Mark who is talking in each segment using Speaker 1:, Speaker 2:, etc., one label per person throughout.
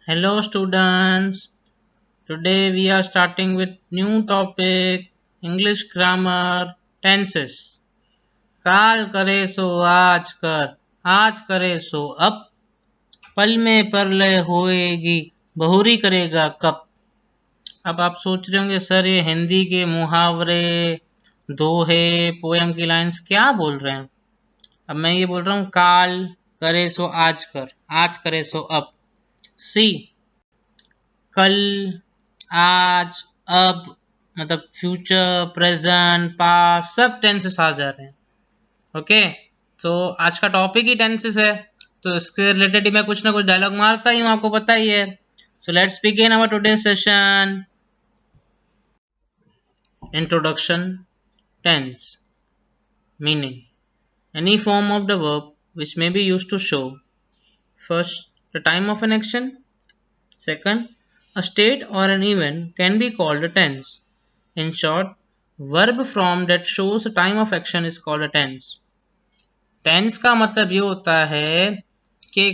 Speaker 1: Hello students. Today we are starting with new topic English grammar tenses. काल करे सो आज करे सो अब, पल में परलय होएगी, बहुरी करेगा कब। अब आप सोच रहे होंगे सर ये हिंदी के मुहावरे, दोहे, पोयम की लाइंस क्या बोल रहे हैं। अब मैं ये बोल रहा हूँ काल करे सो आज करे सो अब। सी कल, आज, अब मतलब फ्यूचर, प्रेजेंट, पास्ट सब टेंसेस आ जा रहे हैं। ओके, तो आज का टॉपिक ही टेंसेस है, तो इसके रिलेटेड ही मैं कुछ ना कुछ डायलॉग मारता ही हूँ, आपको पता ही है। So let's begin our today session. Introduction. Tense meaning any form of the verb which may be used to show first the time of an action, second a state or an event can be called a tense. In short, verb form that shows the time of action is called a tense. Tense का मतलब ये होता है कि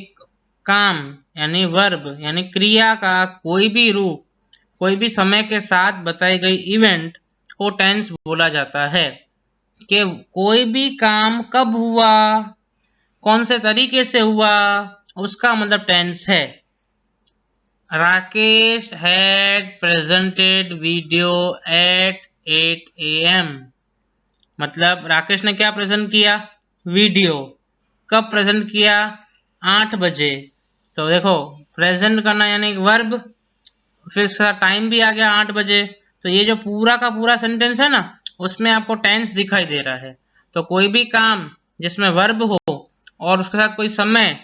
Speaker 1: काम यानी verb यानी क्रिया का कोई भी रूप कोई भी समय के साथ बताई गई इवेंट को टेंस बोला जाता है। कि कोई भी काम कब हुआ, कौन से तरीके से हुआ, उसका मतलब टेंस है। Rakesh had presented video at 8 AM। मतलब राकेश ने क्या प्रेजेंट किया, वीडियो। कब प्रेजेंट किया, 8 बजे। तो देखो प्रेजेंट करना यानी वर्ब, फिर इसका टाइम भी आ गया 8 बजे। तो ये जो पूरा का पूरा सेंटेंस है ना, उसमें आपको टेंस दिखाई दे रहा है। तो कोई भी काम जिसमें वर्ब हो और उसके साथ कोई समय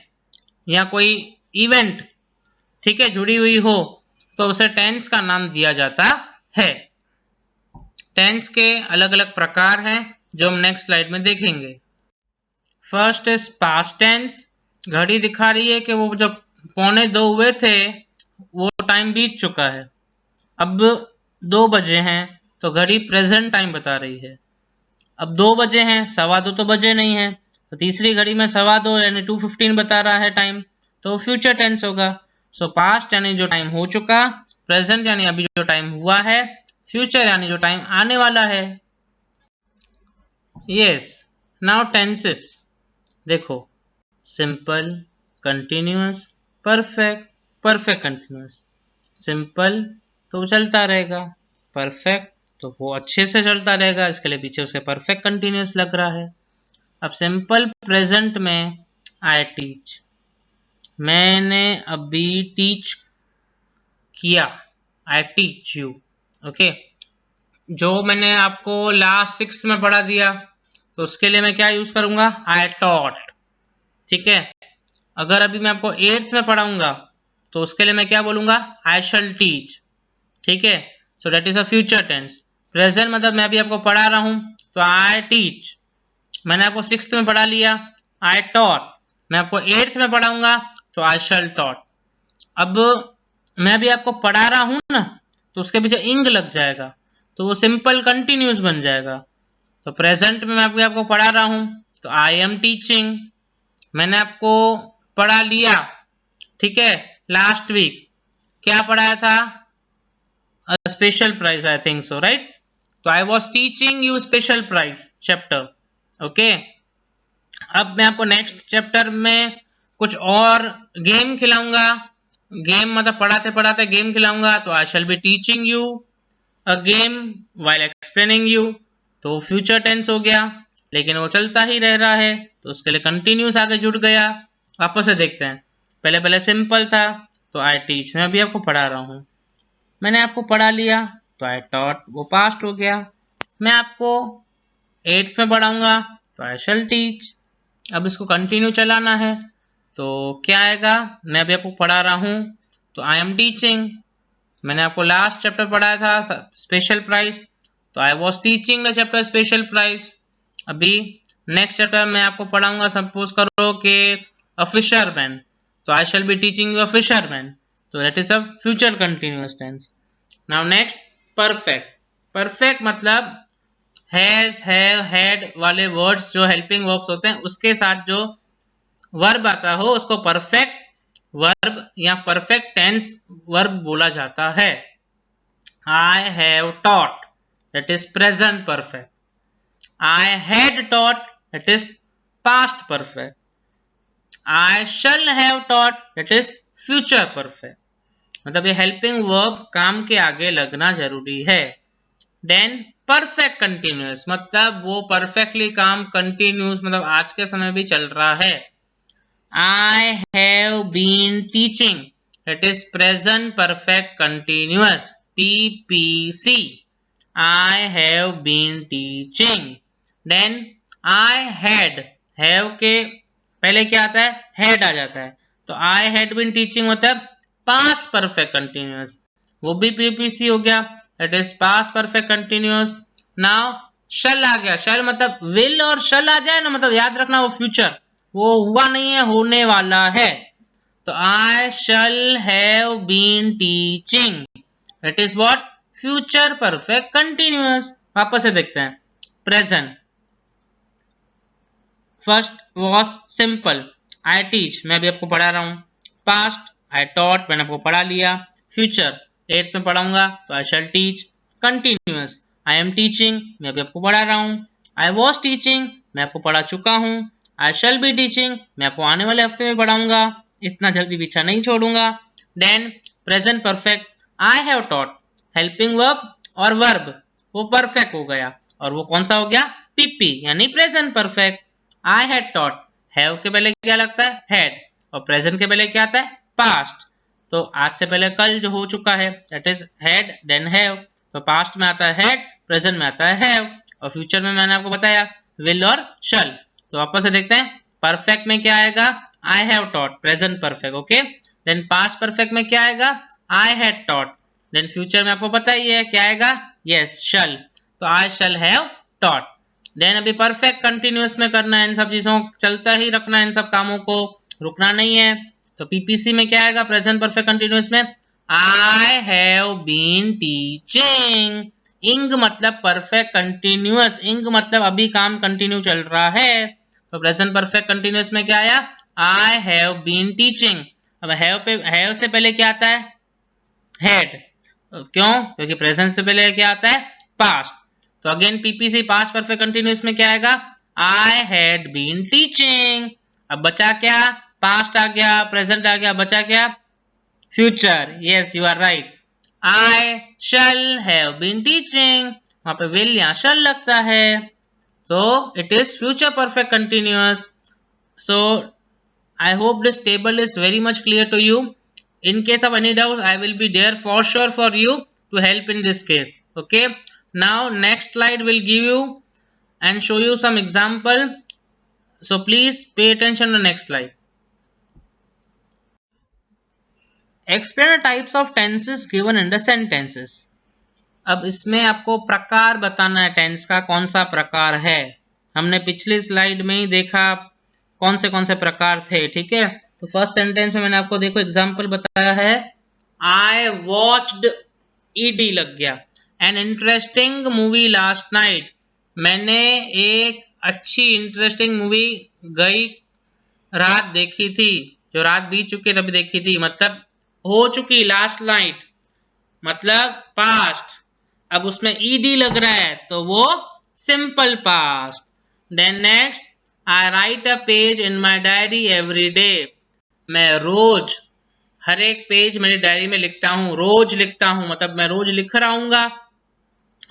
Speaker 1: या कोई इवेंट ठीक है जुड़ी हुई हो, तो उसे टेंस का नाम दिया जाता है। टेंस के अलग अलग प्रकार हैं जो हम नेक्स्ट स्लाइड में देखेंगे। First is past tense. घड़ी दिखा रही है कि वो जब 1:45 हुए थे वो टाइम बीत चुका है। अब 2 बजे हैं तो घड़ी प्रेजेंट टाइम बता रही है। अब 2 बजे हैं, 2:15 तो बजे नहीं है, तो तीसरी घड़ी में 2:15 यानी 2:15 बता रहा है टाइम, तो फ्यूचर टेंस होगा। सो पास्ट यानी जो टाइम हो चुका, प्रेजेंट यानी अभी जो टाइम हुआ है, फ्यूचर यानी जो टाइम आने वाला है। यस, नाउ टेंसेस देखो, simple, continuous, perfect, perfect continuous. Simple तो चलता रहेगा, परफेक्ट तो वो अच्छे से चलता रहेगा, इसके लिए पीछे उसके परफेक्ट कंटिन्यूअस लग रहा है। अब सिंपल प्रेजेंट में आई टीच, मैंने अभी टीच किया, आई टीच यू। ओके, जो मैंने आपको लास्ट 6th में पढ़ा दिया तो उसके लिए मैं क्या यूज करूंगा, आई टॉट। ठीक है, अगर अभी मैं आपको 8th में पढ़ाऊंगा तो उसके लिए मैं क्या बोलूंगा, आई शैल टीच। ठीक है, so that is a future tense. Present मतलब मैं अभी आपको पढ़ा रहा हूं तो आई टीच। मैंने आपको 6th में पढ़ा लिया, आई टॉट। मैं आपको 8th में पढ़ाऊंगा तो आई शैल टॉट। अब मैं अभी आपको पढ़ा रहा हूं ना, तो उसके पीछे इंग लग जाएगा तो वो सिंपल कंटिन्यूस बन जाएगा। तो प्रेजेंट में मैं आपको पढ़ा रहा हूं तो आई एम टीचिंग। मैंने आपको पढ़ा लिया, ठीक है, लास्ट वीक क्या पढ़ाया था, special prize, I think so, right. तो I was teaching you special prize chapter. Okay, अब मैं आपको नेक्स्ट चैप्टर में कुछ और गेम खिलाऊंगा। गेम मतलब पढ़ाते पढ़ाते गेम खिलाऊंगा तो I shall be teaching you a game while explaining you. तो फ्यूचर टेंस हो गया, लेकिन वो चलता ही रह रहा है तो उसके लिए कंटिन्यूस आगे जुड़ गया। वापस से देखते हैं, पहले पहले सिंपल था तो आई टीच, मैं अभी आपको पढ़ा रहा हूँ। मैंने आपको पढ़ा लिया तो आई टॉट, वो पास्ट हो गया। मैं आपको 8th में पढ़ाऊंगा तो आई शैल टीच। अब इसको कंटिन्यू चलाना है तो क्या आएगा, मैं अभी आपको पढ़ा रहा हूँ तो आई एम टीचिंग। मैंने आपको लास्ट चैप्टर पढ़ाया था स्पेशल प्राइज, तो I was teaching the chapter special prize. अभी नेक्स्ट चैप्टर में आपको पढ़ाऊंगा, सपोज करो कि अ फिशरमैन, तो I shall be teaching you a fisherman. तो that is a future continuous tense. Now next perfect. Perfect मतलब हैज, हैव, हैड वाले वर्ड्स जो हेल्पिंग वर्ब्स होते हैं उसके साथ जो वर्ब आता हो उसको परफेक्ट वर्ब या परफेक्ट टेंस वर्ब बोला जाता है। I have taught, that is present perfect. I had taught, that is past perfect. I shall have taught, that is future perfect. मतलब ये हेल्पिंग वर्ब काम के आगे लगना जरूरी है। देन परफेक्ट कंटिन्यूअस मतलब वो परफेक्टली काम कंटिन्यूस मतलब आज के समय भी चल रहा है। I have been teaching, that is present perfect continuous, PPC. I have been teaching. Then I had, have के पहले क्या आता है, had आ जाता है, तो I had been teaching मतलब past perfect continuous, वो भी PPC हो गया, that is past perfect continuous. Now shall आ गया, shall मतलब will और shall आ जाए ना, मतलब याद रखना वो फ्यूचर, वो हुआ नहीं है, होने वाला है। तो I shall have been teaching, that is what, future perfect continuous. वापस से देखते हैं। Present first was simple, I teach मैं भी आपको पढ़ा रहा हूं। पास्ट आई टॉट मैंने आपको पढ़ा लिया। फ्यूचर 8th में पढ़ाऊंगा तो I shall teach. Continuous I am teaching मैं भी आपको पढ़ा रहा हूं। आई वॉज टीचिंग मैं आपको पढ़ा चुका हूं। आई शैल बी टीचिंग मैं आपको आने वाले हफ्ते में पढ़ाऊंगा, इतना जल्दी पीछा नहीं छोड़ूंगा। Then present perfect I have taught, helping verb और वर्ब वो परफेक्ट हो गया, और वो कौन सा हो गया, पीपी यानी present perfect. I had taught, have के पहले क्या लगता है, हैड, और प्रेजेंट के पहले क्या आता है, पास्ट। तो आज से पहले कल जो हो चुका है that is had then have, तो पास्ट में आता है हैड, प्रेजेंट में आता है हैव, और फ्यूचर में मैंने आपको बताया विल और शल। तो वापस से देखते हैं, परफेक्ट में क्या आएगा, I have taught present perfect, okay. Then past perfect में क्या आएगा, I had taught. Then future में आपको पता ही है क्या आएगा, यस शल, तो आई शल हैव टॉट। देन अभी परफेक्ट कंटिन्यूअस में करना है, इन सब चीजों चलता ही रखना है, इन सब कामों को रुकना नहीं है। तो पीपीसी में क्या आएगा, प्रेजेंट परफेक्ट कंटिन्यूअस में आई हैव बीन टीचिंग। इंग मतलब परफेक्ट कंटिन्यूअस, इंग मतलब अभी काम कंटिन्यू चल रहा है, तो प्रेजेंट परफेक्ट कंटिन्यूअस में क्या आया, आई हैव बीन टीचिंग। अब हैव से पहले क्या आता है, हैड, क्यों, क्योंकि प्रेजेंट से पहले क्या आता है, पास्ट। तो again PPC past perfect continuous में क्या आएगा, आई हैड बीन टीचिंग। अब बचा क्या, पास्ट आ गया, प्रेजेंट आ गया, बचा क्या, future, yes you are right. I shall have been teaching, वहां पे विल या शैल लगता है, so it is future perfect continuous. So I hope this table is very much clear to you. In case of any doubts, I will be there for sure for you to help in this case, okay. Now next slide will give you and show you some example, so please pay attention to the next slide. Explain the types of tenses given in the sentences. अब इसमें आपको प्रकार बताना है, tense का कौन सा प्रकार है। हमने पिछली स्लाइड में ही देखा कौन से प्रकार थे, ठीक है। तो फर्स्ट सेंटेंस में मैंने आपको देखो एग्जांपल बताया है, आई वॉच्ड, ईडी लग गया, an interesting movie last night, मैंने एक अच्छी इंटरेस्टिंग मूवी गई रात देखी थी, जो रात बीत चुकी तभी देखी थी, मतलब हो चुकी, लास्ट नाइट मतलब पास्ट। अब उसमें ईडी लग रहा है तो वो simple past. Then next, I write a page in my diary every day, मैं रोज हर एक पेज मेरी डायरी में लिखता हूँ, रोज लिखता हूँ, मतलब मैं रोज लिख रहा हूँगा,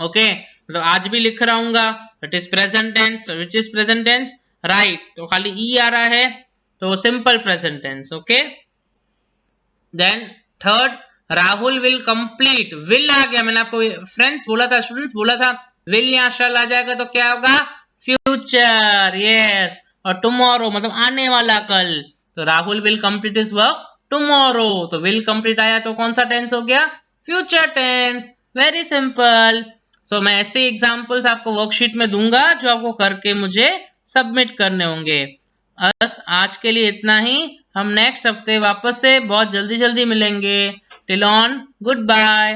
Speaker 1: ओके, मतलब आज भी लिख रहा हूँगा, it is present tense, which is present tense, right, तो खाली ई आ रहा है तो simple present tense, okay. Then third, Rahul will complete, will आ गया, मैंने आपको फ्रेंड्स बोला था, स्टूडेंट्स बोला था, विल या शैल आ जाएगा तो क्या होगा, फ्यूचर, यस। और टुमारो मतलब आने वाला कल, तो Rahul will complete his work tomorrow, तो विल कंप्लीट आया तो कौन सा टेंस हो गया, फ्यूचर टेंस, वेरी सिंपल। सो मैं ऐसे एग्जांपल्स आपको वर्कशीट में दूंगा जो आपको करके मुझे सबमिट करने होंगे। बस आज के लिए इतना ही, हम नेक्स्ट हफ्ते वापस से बहुत जल्दी मिलेंगे। Till on, good bye.